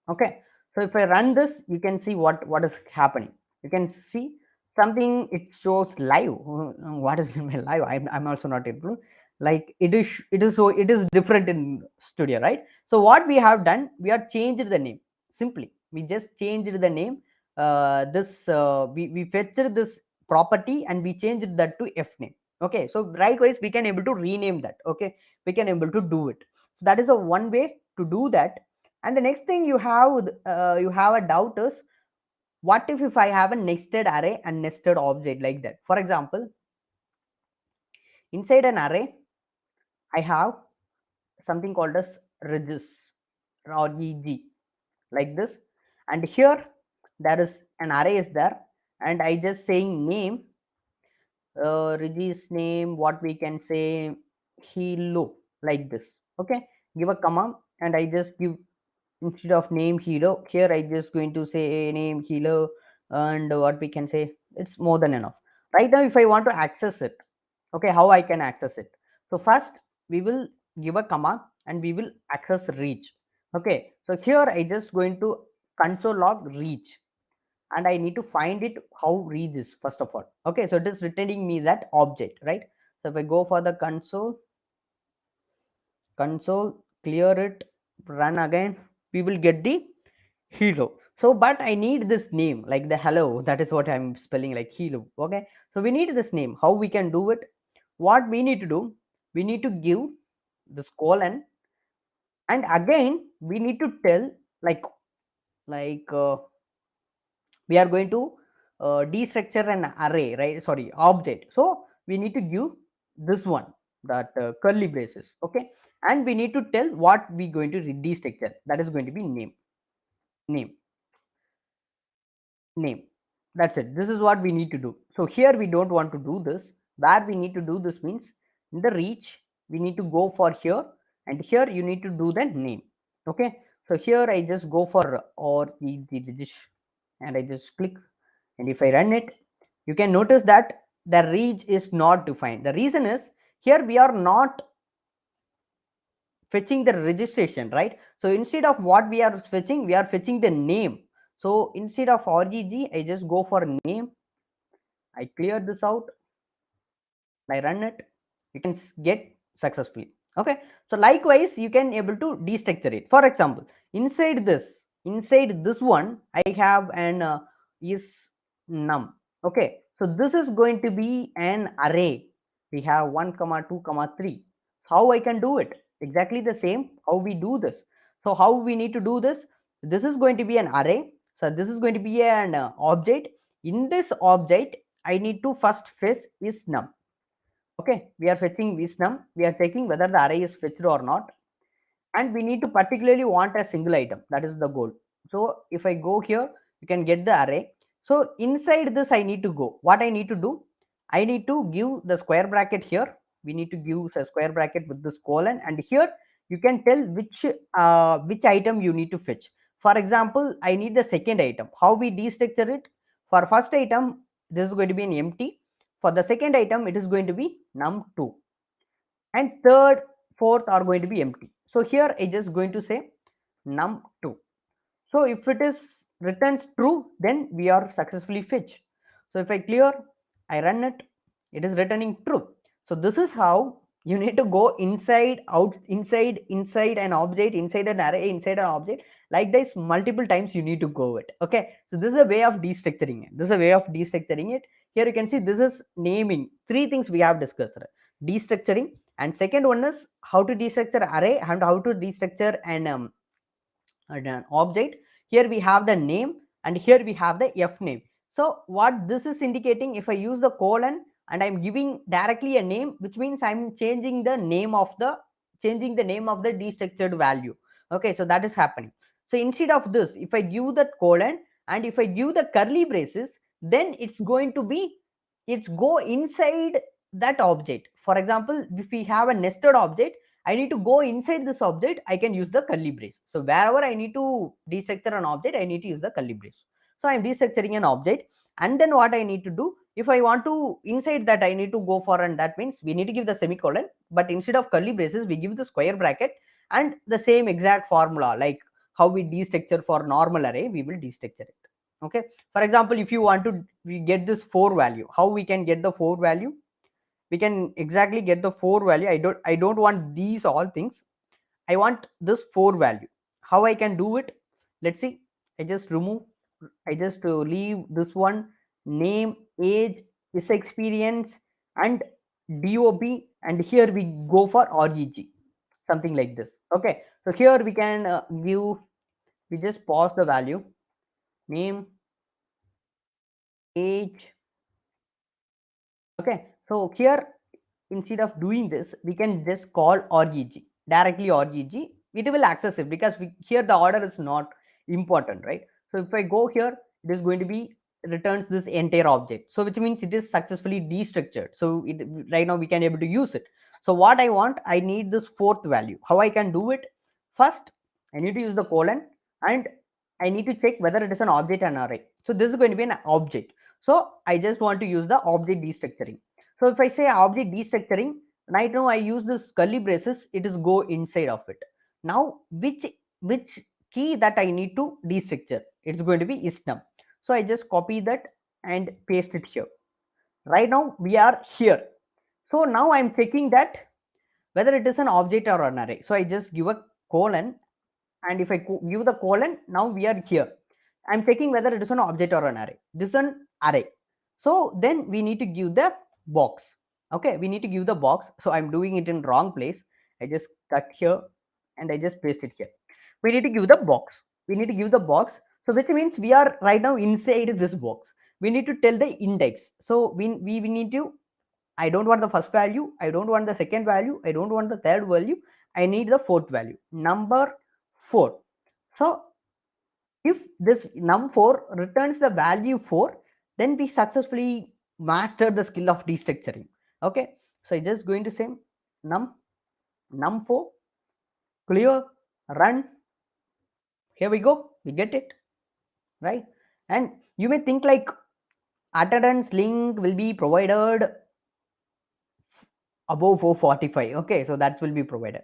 Okay, so if I run this, you can see what is happening. You can see something, it shows live. What is live? I'm also not able, like it is so it is different in studio, right? So what we have done, we have changed the name. Simply we just changed the name. We fetched this property and we changed that to f name. Okay, so likewise we can able to rename that. Okay, we can able to do it. So that is a one way to do that. And the next thing you have a doubt is, what if I have a nested array and nested object like that? For example, inside an array, I have something called as regis or eg like this, and here there is an array is there, and I just saying name, regis name, what we can say, hello, like this. Okay, give a comma, and I just give, instead of name hero, here I just going to say name hero, and what we can say, it's more than enough. Right now if I want to access it, okay, how I can access it? So first we will give a comma and we will access reach. Okay, so here I just going to console log reach, and I need to find it, how reach is first of all. Okay, so it is returning me that object, right? So if I go for the console, clear it, run again, we will get the hero. So but I need this name, like the hello, that is what I'm spelling, like hero. Okay, so we need this name. How we can do it? What we need to do, we need to give this colon, and again we need to tell, like we are going to destructure an array, right? Sorry, object. So we need to give this one, that curly braces. Okay, and we need to tell what we going to destructure, that is going to be name. Name, that's it. This is what we need to do. So here we don't want to do this. Where we need to do this means, in the reach we need to go for here, and here you need to do the name. Okay, so here I just go for or the register, and I just click, and if I run it, you can notice that the reach is not defined. The reason is, here we are not fetching the registration, right? So instead of what we are fetching, we are fetching the name. So instead of RGG, I just go for name, I clear this out, I run it, you can get successfully. Okay, so likewise you can able to destructure it. For example, inside this one I have an is num. Okay, so this is going to be an array. We have 1 comma 2 comma 3. How I can do it? Exactly the same how we do this. So how we need to do this? This is going to be an array, so this is going to be an object. In this object I need to first fetch is num. Okay, we are fetching this num, we are checking whether the array is fetched or not, and we need to particularly want a single item. That is the goal. So if I go here, you can get the array. So inside this I need to go, what I need to do, I need to give the square bracket here. We need to give a square bracket with this colon, and here you can tell which item you need to fetch. For example, I need the second item. How we destructure it? For first item, this is going to be an empty. For the second item, it is going to be num2, and third, fourth are going to be empty. So here I just going to say num2. So if it is returns true, then we are successfully fetched. So if I clear, I run it, it is returning true. So this is how you need to go inside, out, inside an object, inside an array, inside an object. Like this, multiple times you need to go it. Okay. So this is a way of destructuring it. This is a way of destructuring it. Here you can see this is naming. Three things we have discussed: destructuring, and second one is how to destructure array and how to destructure an object. Here we have the name, and here we have the f name. So what this is indicating, if I use the colon and I'm giving directly a name, which means I'm changing the name of the destructured value. Okay, so that is happening. So instead of this, if I give that colon and if I give the curly braces, then it's going to be, it's go inside that object. For example, if we have a nested object, I need to go inside this object, I can use the curly brace. So wherever I need to destructure an object, I need to use the curly brace. So I'm destructuring an object, and then what I need to do, if I want to inside that, I need to go for, and that means we need to give the semicolon, but instead of curly braces, we give the square bracket, and the same exact formula like how we destructure for normal array, we will destructure it. Okay. For example, if you want to we get this 4 value, how we can get the 4 value? We can exactly get the 4 value. I don't want these all things, I want this 4 value. How I can do it? Let's see. I just leave this one, name, age, is experience, and DOB, and here we go for REG, something like this. Okay, so here we can we just pause the value, name, age. Okay, so here instead of doing this, we can just call REG, directly REG. It will access it because here the order is not important, right? So if I go here, it is going to be returns this entire object, so which means it is successfully destructured. So right now we can able to use it. So what I want, I need this 4th value. How I can do it? First, I need to use the colon, and I need to check whether it is an object or an array. So this is going to be an object. So I just want to use the object destructuring. So if I say object destructuring, right now I use this curly braces, it is go inside of it. Now which key that I need to destructure? It's going to be isnum. So I just copy that and paste it here. Right now we are here. So now I'm checking that whether it is an object or an array. So I just give a colon, and if I give the colon, now we are here. I'm checking whether it is an object or an array. This is an array. So then we need to give the box. Okay, we need to give the box. So I'm doing it in wrong place. I just cut here and I just paste it here. We need to give the box. We need to give the box. So which means we are right now inside this box. We need to tell the index. So we need to, I don't want the first value, I don't want the second value, I don't want the third value, I need the 4th value, number 4. So if this num4 returns the value 4, then we successfully mastered the skill of destructuring. Okay, so I just going to say num4, clear, run. Here we go, we get it, right? And you may think like attendance link will be provided above 445. Okay, so that will be provided.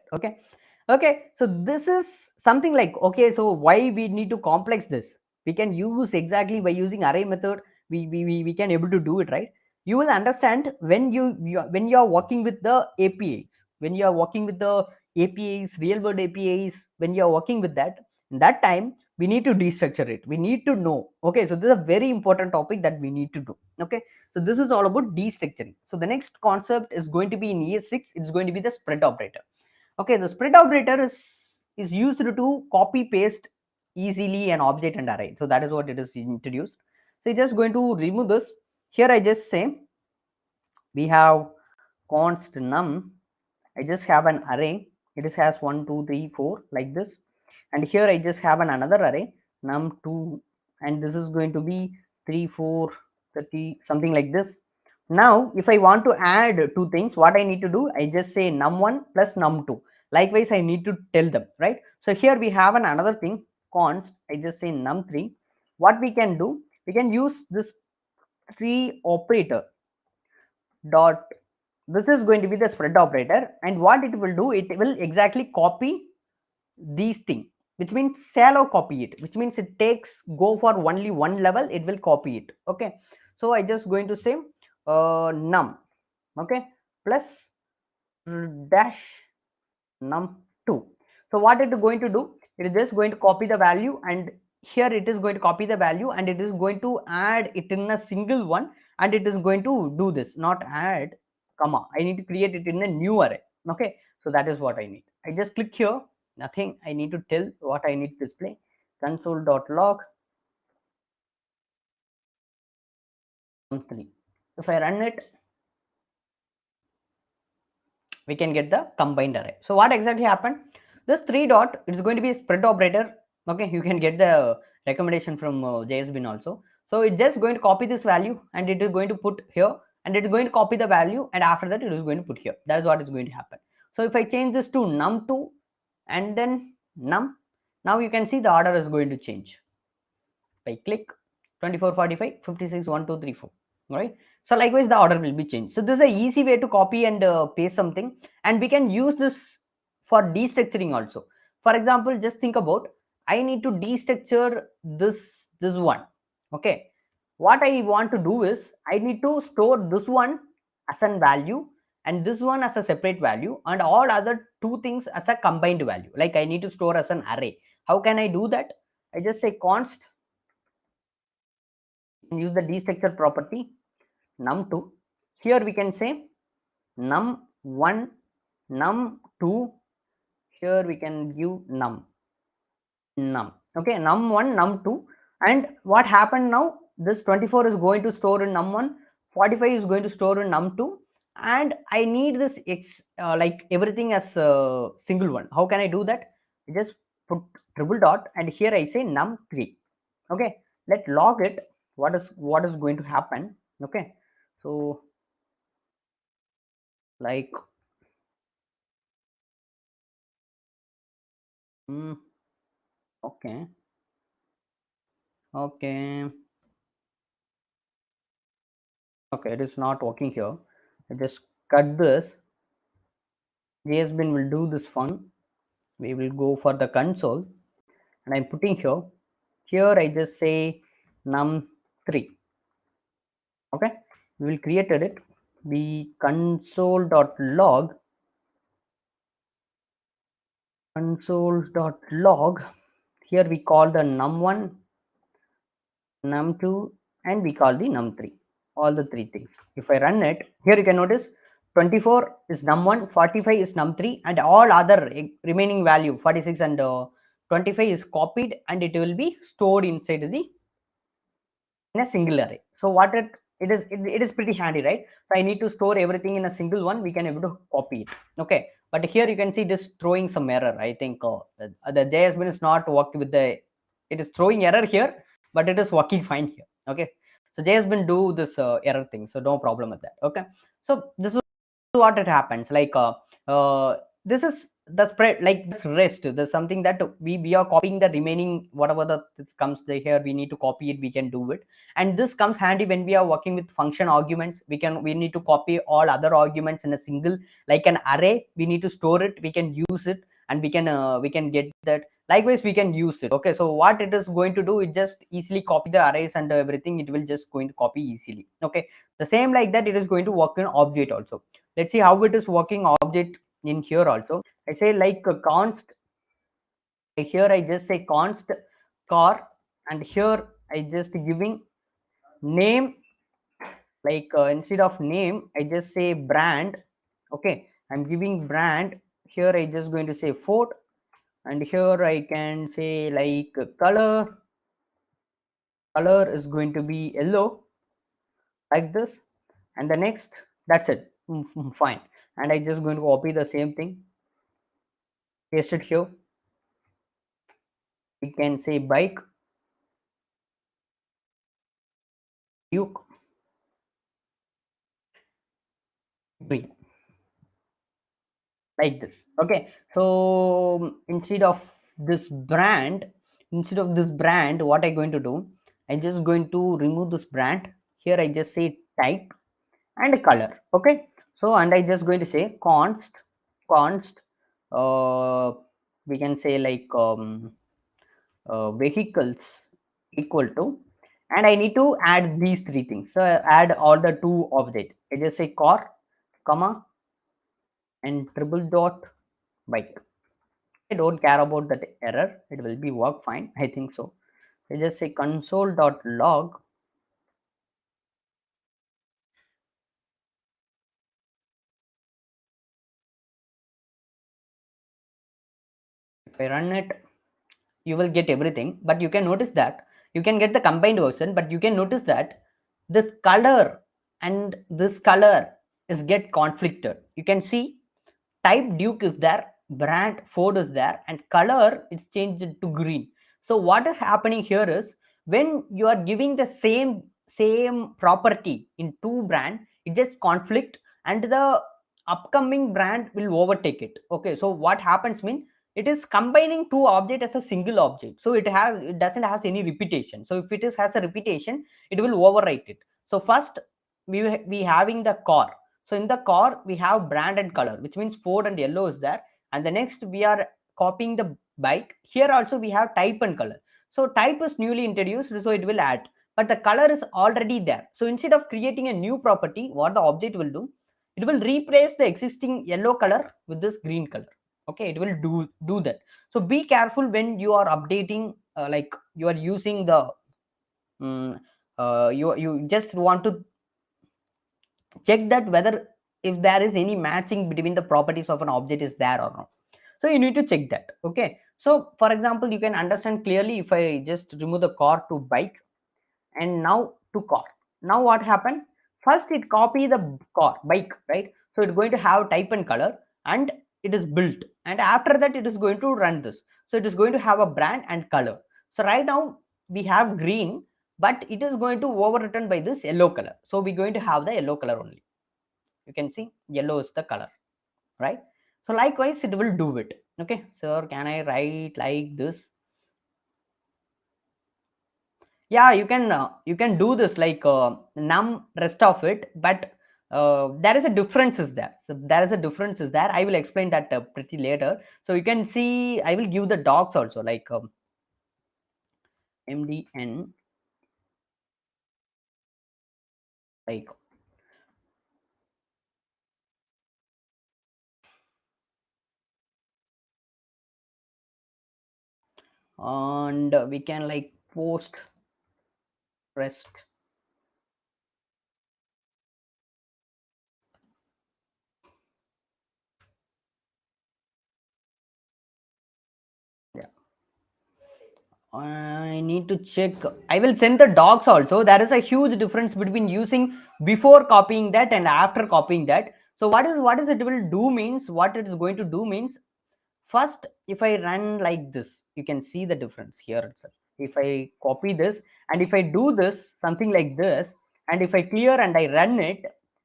Okay, so this is something like, okay, so why we need to complex this? We can use exactly by using array method, we can able to do it, right? you will understand when when you are working with the APIs, when you are working with the APIs, real world APIs, when you are working with that, in that time we need to destructure it, we need to know. Okay, so this is a very important topic that we need to do. Okay, so this is all about destructuring. So the next concept is going to be in ES6, it's going to be the spread operator. Okay, the spread operator is used to copy paste easily an object and array. So that is what it is introduced. So just going to remove this. Here I just say we have const num. I just have an array. It is has 1 2 3 4 like this, and here I just have another array num2, and this is going to be 3 4 30 something like this. Now if I want to add two things, what I need to do, I just say num1 plus num2. Likewise I need to tell them, right? So here we have another thing, const, I just say num3. What we can do, we can use this tree operator dot, this is going to be the spread operator, and what it will do, it will exactly copy these things, which means shallow copy it, which means it takes go for only one level, it will copy it. Okay, so I just going to say num, okay, plus dash num2. So what it is going to do, it is just going to copy the value, and here it is going to copy the value, and it is going to add it in a single one, and it is going to do this, not add comma, I need to create it in a new array. Okay, so that is what I need. I just click here, nothing I need to tell, what I need to display, console.log 3. If I run it, we can get the combined array. So what exactly happened, this 3 dot, it's going to be a spread operator. Okay, you can get the recommendation from JSBin also. So it's just going to copy this value, and it is going to put here, and it is going to copy the value, and after that it is going to put here. That is what is going to happen. So if I change this to num2 and then num, now you can see the order is going to change. If I click 24 45 56 1 2 3 4, right? So likewise the order will be changed. So this is a easy way to copy and paste something, and we can use this for destructuring also. For example, just think about, I need to destructure this one. Okay, what I want to do is, I need to store this one as a value, and this one as a separate value, and all other two things as a combined value, like I need to store as an array. How can I do that? I just say const, use the destructure property num2. Here we can say num1 num2, here we can give num, okay, num1 num2. And what happened now, this 24 is going to store in num1, 45 is going to store in num2, and I need this x like everything as a single one. How can I do that? I just put triple dot, and here I say num3. Okay, let log it, what is going to happen. Okay, so like okay, okay, okay, it is not working here. I just cut this. JSBin will do this fun. We will go for the console, and I'm putting here. Here I just say num3. Okay, we will created it. The console.log here we call the num1 num2 and we call the num3, all the three things. If I run it, here you can notice 24 is num1, 45 is num3, and all other remaining value 46 and 25 is copied, and it will be stored inside the in a single array. So what it is pretty handy, right? So I need to store everything in a single one, we can able to copy it. Okay, but here you can see this throwing some error. I think the JSBin is not working with the, it is throwing error here, but it is working fine here. Okay, so JSBin do this error thing, so no problem with that. Okay, so this is what it happens, like this is the spread, like this rest, there's something that we are copying the remaining whatever the comes there, here we need to copy it, we can do it. And this comes handy when we are working with function arguments. We need to copy all other arguments in a single, like an array, we need to store it, we can use it, and we can get that. Likewise we can use it. Okay, so what it is going to do, it just easily copy the arrays and everything, it will just going to copy easily. Okay, The same like that it is going to work in object also. Let's see how it is working object in here also. I say like a const, here I just say const car, and here I just giving name, like instead of name I just say brand. Okay, I'm giving brand. Here I just going to say Ford, and here I can say like color is going to be yellow, like this. And the next, that's it. Fine. And I just going to copy the same thing, paste it here. We can say bike, Duke, green, like this. Okay, so instead of this brand, what I'm going to do, I'm just going to remove this brand. Here I just say type and color. Okay, so and I just going to say const we can say like vehicles equal to, and I need to add these three things. So I add all the two object. I just say car, comma, and triple dot bike. I don't care about that error. It will be work fine. I think so. I just say console.log. If I run it, you will get everything, but you can notice that you can get the combined version, but you can notice that this color and this color is get conflicted. You can see type Duke is there, brand Ford is there, and color it's changed to green. So what is happening here is when you are giving the same property in two brand, it just conflict and the upcoming brand will overtake it. Okay, so what happens mean it is combining two object as a single object, so it doesn't have any repetition. So if it is has a repetition, it will overwrite it. So first we having the car. So in the car we have brand and color, which means Ford and yellow is there. And the next we are copying the bike. Here also we have type and color. So type is newly introduced, so it will add, but the color is already there. So instead of creating a new property, what the object will do, it will replace the existing yellow color with this green color. Okay, it will do that. So be careful when you are updating, like you are using the you just want to check that whether if there is any matching between the properties of an object is there or not. So you need to check that. Okay, so for example, you can understand clearly if I just remove the car to bike and now to car. Now what happened, first it copy the car bike, right? So it's going to have type and color, and it is built, and after that it is going to run this. So it is going to have a brand and color. So right now we have green, but it is going to overwritten by this yellow color. So we're going to have the yellow color only. You can see yellow is the color, right? So likewise it will do it. Okay, sir, can I write like this? Yeah, you can do this like num rest of it, but there is a difference is there. So there is a difference is there. I will explain that pretty later. So you can see I will give the docs also, like mdn, like and we can like post rest. Yeah, I need to check. I will send the docs also. There is a huge difference between using before copying that and after copying that. So what is it will do means, what it is going to do means, first if I run like this, you can see the difference here itself. If I copy this and if I do this something like this, and if I clear and I run it,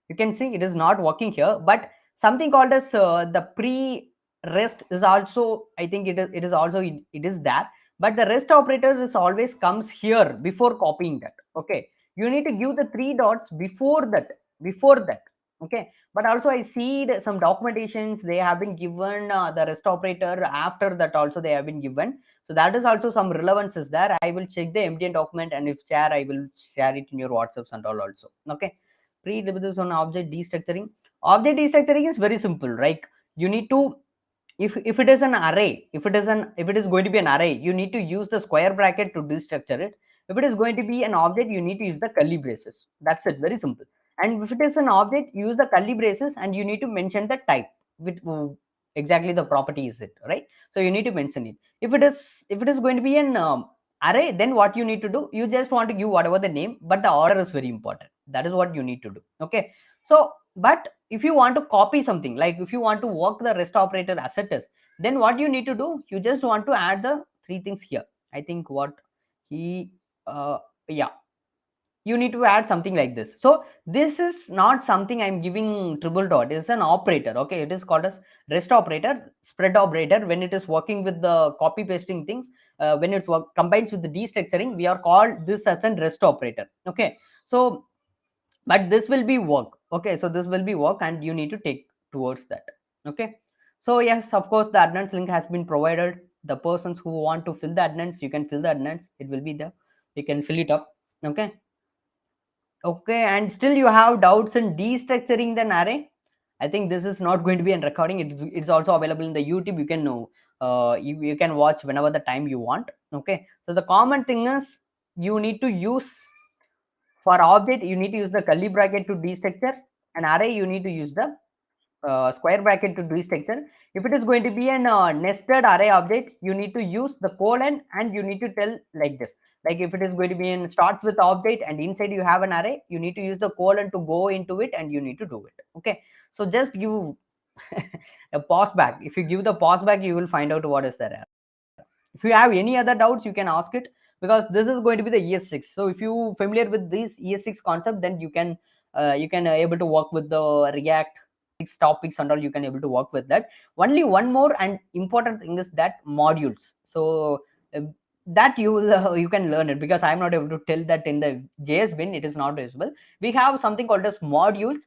you can see it is not working here. But something called as the pre rest is also, I think it is also it is that, but the rest operators is always comes here before copying that. Okay, you need to give the three dots before that. Okay, but also I see some documentations they have been given the rest operator after that also they have been given. So that is also some relevance is there. I will check the MDN document, and if share I will share it in your WhatsApps and all also. Okay, prerequisites on object destructuring. Object destructuring is very simple, right? You need to, if it is an array, if it is going to be an array, you need to use the square bracket to destructure it. If it is going to be an object, you need to use the curly braces. That's it, very simple. And if it is an object, use the curly braces, and you need to mention the type with exactly the property is it, right? So you need to mention it. If it is going to be an array, then what you need to do, you just want to give whatever the name, but the order is very important. That is what you need to do. Okay, so but if you want to copy something, like if you want to work the rest operator as it is, then what you need to do, you just want to add the three things here. I think what he yeah, you need to add something like this. So this is not something I'm giving triple dot, it's an operator. Okay, it is called as rest operator, spread operator. When it is working with the copy pasting things, when it's combines with the destructuring, we are called this as a rest operator. Okay, so but this will be work. Okay, so this will be work, and you need to take towards that. Okay, so yes, of course the attendance link has been provided. The persons who want to fill the attendance, you can fill the attendance, it will be there, you can fill it up. Okay, okay, and still you have doubts in destructuring the array. I think this is not going to be a recording, it's also available in the YouTube. You can know, you can watch whenever the time you want. Okay, so the common thing is, you need to use, for object you need to use the curly bracket to destructure, an array you need to use the square bracket to destructure. If it is going to be an nested array object, you need to use the colon, and you need to tell like this. Like if it is going to be in starts with object and inside you have an array, you need to use the colon to go into it, and you need to do it. Okay, so just give a pause back. If you give the pause back, you will find out what is there. If you have any other doubts, you can ask it, because this is going to be the ES6. So if you familiar with this ES6 concept, then you can able to work with the React 6 topics and all. You can able to work with that. Only one more and important thing is that modules. So that you will you can learn it, because I'm not able to tell that in the JS bin. It is not visible. We have something called as modules,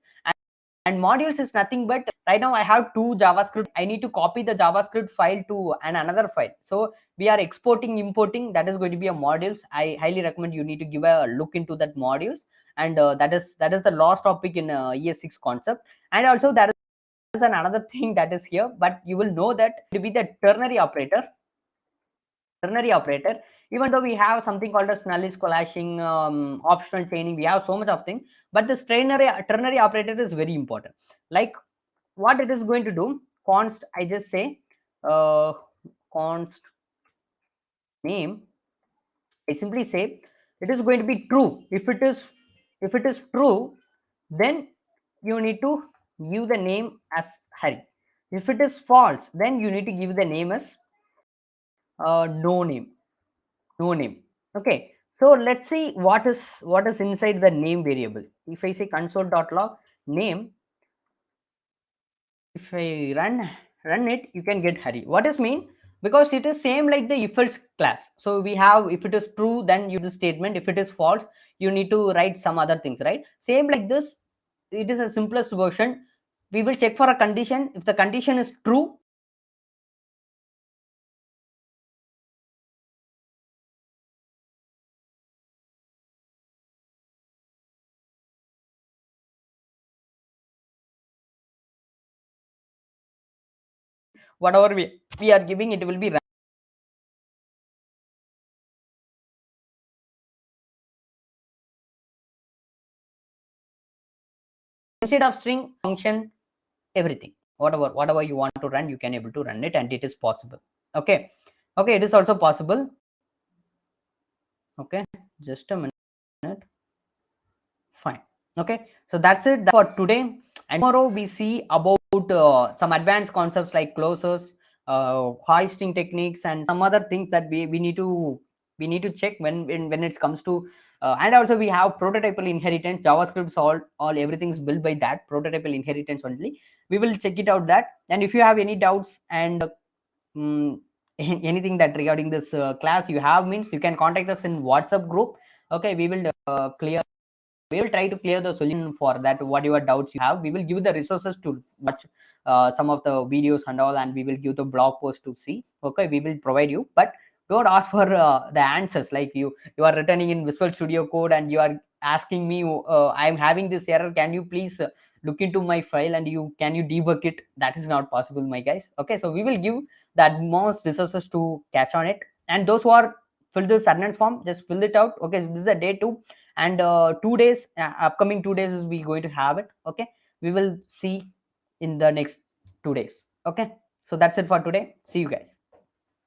and modules is nothing but, right now I have two JavaScript. I need to copy the JavaScript file to another file. So we are exporting, importing. That is going to be a modules. I highly recommend you need to give a look into that modules. And that is the last topic in ES6 concept. And also there is another thing that is here, but you will know that to be the ternary operator. Even though we have something called as null is collashing, optional chaining, we have so much of things, but this ternary operator is very important. Like what it is going to do, const, I just say const name, I simply say it is going to be true. If it is true, then you need to give the name as Hari. If it is false, then you need to give the name as no name. Okay, so let's see what is inside the name variable. If I say console.log name, if I run it, you can get Hari. What does mean? Because it is same like the if else class. So we have, if it is true, then use the statement. If it is false, you need to write some other things, right? Same like this. It is a simplest version. We will check for a condition. If the condition is true, whatever we are giving, it will be run. Instead of string, function, everything, whatever you want to run, you can able to run it, and it is possible. Okay, it is also possible. Okay, just a minute. Fine. Okay, so that's it for today, and tomorrow we see about some advanced concepts like closures, hoisting techniques, and some other things that we need to check when it comes to and also we have prototypal inheritance. JavaScript's all everything's built by that prototypal inheritance only. We will check it out that. And if you have any doubts and anything that regarding this class you have, means you can contact us in WhatsApp group. Okay, we will try to clear the solution for that. Whatever doubts you have, we will give the resources to watch some of the videos and all, and we will give the blog post to see. Okay, we will provide you, but don't ask for the answers. Like you are returning in Visual Studio Code and you are asking me, I'm having this error, can you please look into my file and can you debug it? That is not possible, my guys. Okay, so we will give the most resources to catch on it, and those who are fill this attendance form, just fill it out. Okay, this is a day 2, and 2 days, upcoming 2 days is we going to have it. Okay, we will see in the next 2 days. Okay, so that's it for today. See you guys.